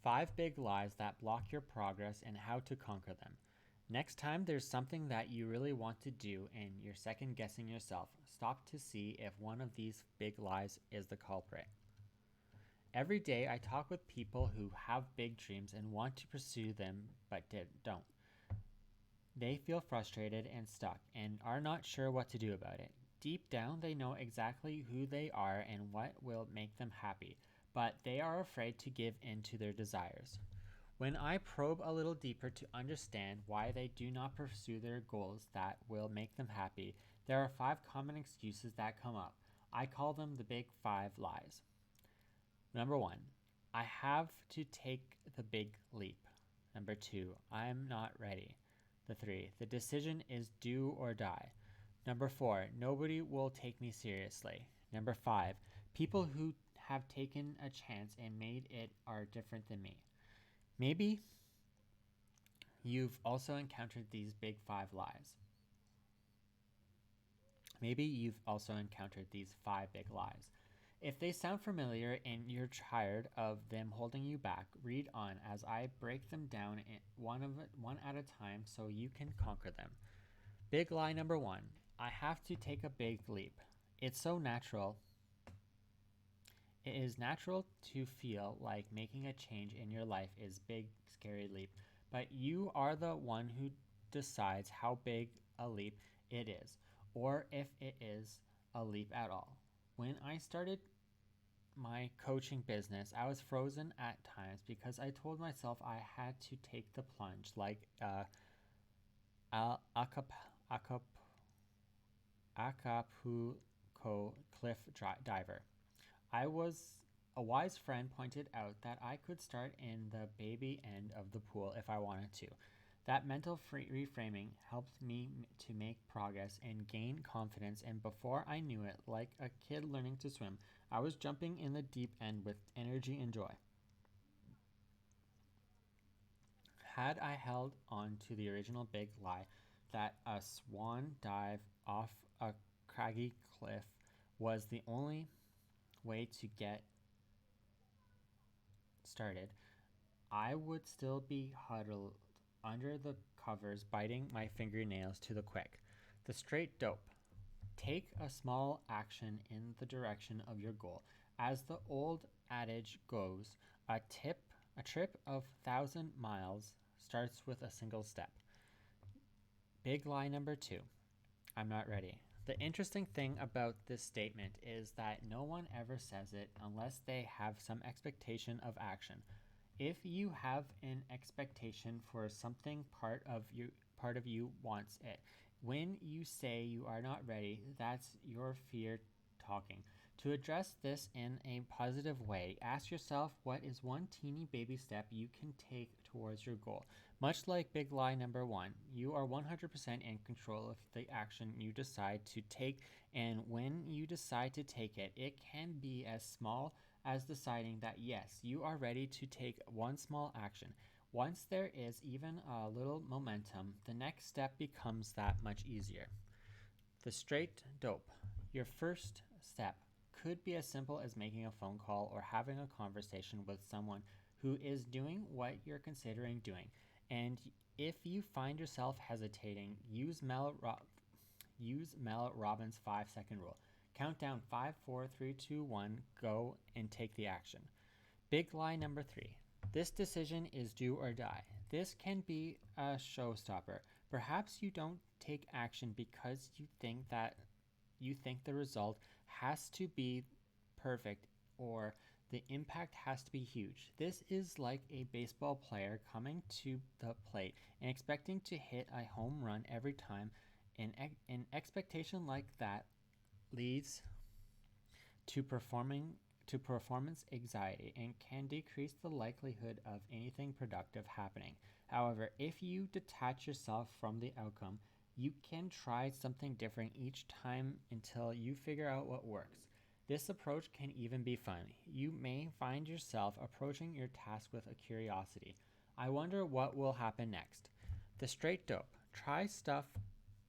5 big lies that block your progress and how to conquer them. Next time there's something that you really want to do and you're second guessing yourself, stop to see if one of these big lies is the culprit. Every day I talk with people who have big dreams and want to pursue them but don't. They feel frustrated and stuck and are not sure what to do about it. Deep down, they know exactly who they are and what will make them happy, but they are afraid to give in to their desires. When I probe a little deeper to understand why they do not pursue their goals that will make them happy, there are 5 common excuses that come up. I call them the big 5 lies. Number 1, I have to take the big leap. Number 2, I'm not ready. The 3, the decision is do or die. Number 4, nobody will take me seriously. Number 5, people who have taken a chance and made it are different than me. Maybe you've also encountered these big 5 lies. Maybe you've also encountered these 5 big lies. If they sound familiar and you're tired of them holding you back, read on as I break them down one at a time so you can conquer them. Big lie number 1, I have to take a big leap. It's so natural. It is natural to feel like making a change in your life is big, scary leap, but you are the one who decides how big a leap it is, or if it is a leap at all. When I started my coaching business, I was frozen at times because I told myself I had to take the plunge like Acapulco cliff diver. A wise friend pointed out that I could start in the baby end of the pool if I wanted to. That mental reframing helped me to make progress and gain confidence, and before I knew it, like a kid learning to swim, I was jumping in the deep end with energy and joy. Had I held on to the original big lie that a swan dive off a craggy cliff was the only way to get started, I would still be huddled under the covers, biting my fingernails to the quick. The straight dope. Take a small action in the direction of your goal. As the old adage goes, a trip of 1,000 miles starts with a single step. Big lie number 2. I'm not ready. The interesting thing about this statement is that no one ever says it unless they have some expectation of action. If you have an expectation for something, part of you wants it. When you say you are not ready, that's your fear talking. To address this in a positive way, ask yourself what is one teeny baby step you can take towards your goal. Much like big lie number 1, you are 100% in control of the action you decide to take, and when you decide to take it, it can be as small as deciding that yes, you are ready to take one small action. Once there is even a little momentum, the next step becomes that much easier. The straight dope. Your first step could be as simple as making a phone call or having a conversation with someone who is doing what you're considering doing. And if you find yourself hesitating, use Mel Robbins' 5-second rule. Count down 5, 4, 3, 2, 1, go and take the action. Big lie number 3. This decision is do or die. This can be a showstopper. Perhaps you don't take action because you think the result has to be perfect or the impact has to be huge. This is like a baseball player coming to the plate and expecting to hit a home run every time. An expectation like that leads to performance anxiety and can decrease the likelihood of anything productive happening. However, if you detach yourself from the outcome, you can try something different each time until you figure out what works. This approach can even be fun. You may find yourself approaching your task with a curiosity. I wonder what will happen next. The straight dope. Try stuff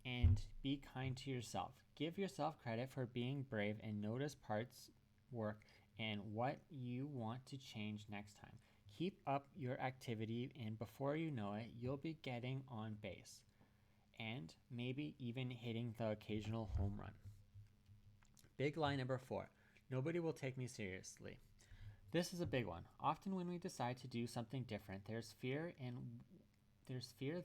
and be kind to yourself. Give yourself credit for being brave and notice parts work and what you want to change next time. Keep up your activity, and before you know it, you'll be getting on base and maybe even hitting the occasional home run. Big lie number 4: nobody will take me seriously. This is a big one. Often when we decide to do something different, there's fear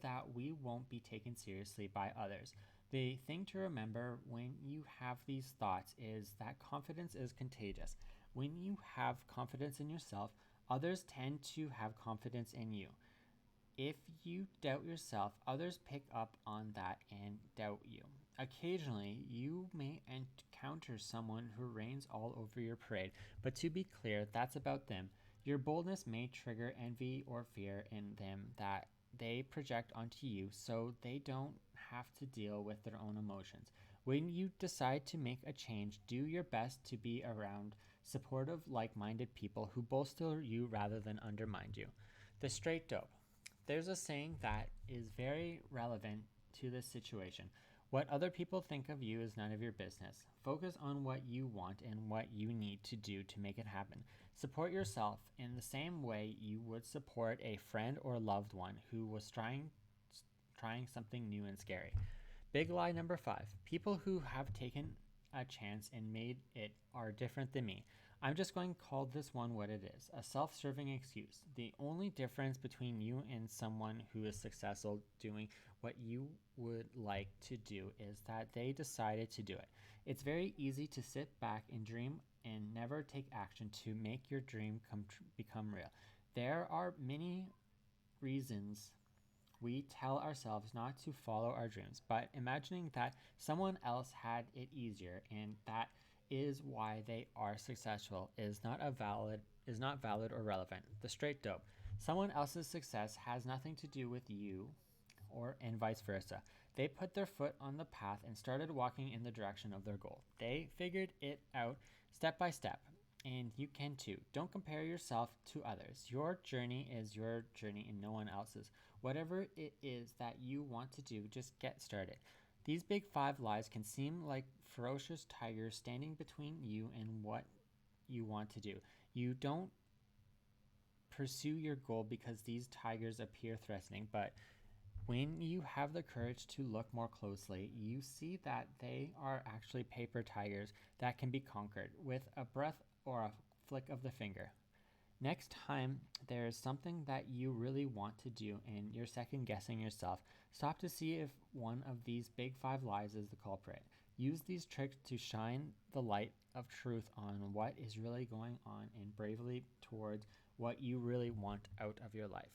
that we won't be taken seriously by others. The thing to remember when you have these thoughts is that confidence is contagious. When you have confidence in yourself, others tend to have confidence in you. If you doubt yourself, others pick up on that and doubt you. Occasionally, you may encounter someone who reigns all over your parade, but to be clear, that's about them. Your boldness may trigger envy or fear in them that they project onto you so they don't have to deal with their own emotions. When you decide to make a change, do your best to be around supportive, like minded people who bolster you rather than undermine you. The straight dope. There's a saying that is very relevant to this situation. What other people think of you is none of your business. Focus on what you want and what you need to do to make it happen. Support yourself in the same way you would support a friend or loved one who was trying something new and scary. Big lie number 5: people who have taken a chance and made it are different than me. I'm just going to call this one what it is: a self serving excuse. The only difference between you and someone who is successful doing what you would like to do is that they decided to do it. It's very easy to sit back and dream and never take action to make your dream become real. There are many reasons we tell ourselves not to follow our dreams, but imagining that someone else had it easier and that is why they are successful is not valid or relevant. The straight dope. Someone else's success has nothing to do with you or and vice versa. They put their foot on the path and started walking in the direction of their goal. They figured it out step by step, and you can too. Don't compare yourself to others. Your journey is your journey and no one else's. Whatever it is that you want to do, just get started. These big 5 lies can seem like ferocious tigers standing between you and what you want to do. You don't pursue your goal because these tigers appear threatening, but when you have the courage to look more closely, you see that they are actually paper tigers that can be conquered with a breath or a flick of the finger. Next time there's something that you really want to do and you're second guessing yourself, stop to see if one of these big 5 lies is the culprit. Use these tricks to shine the light of truth on what is really going on and bravely towards what you really want out of your life.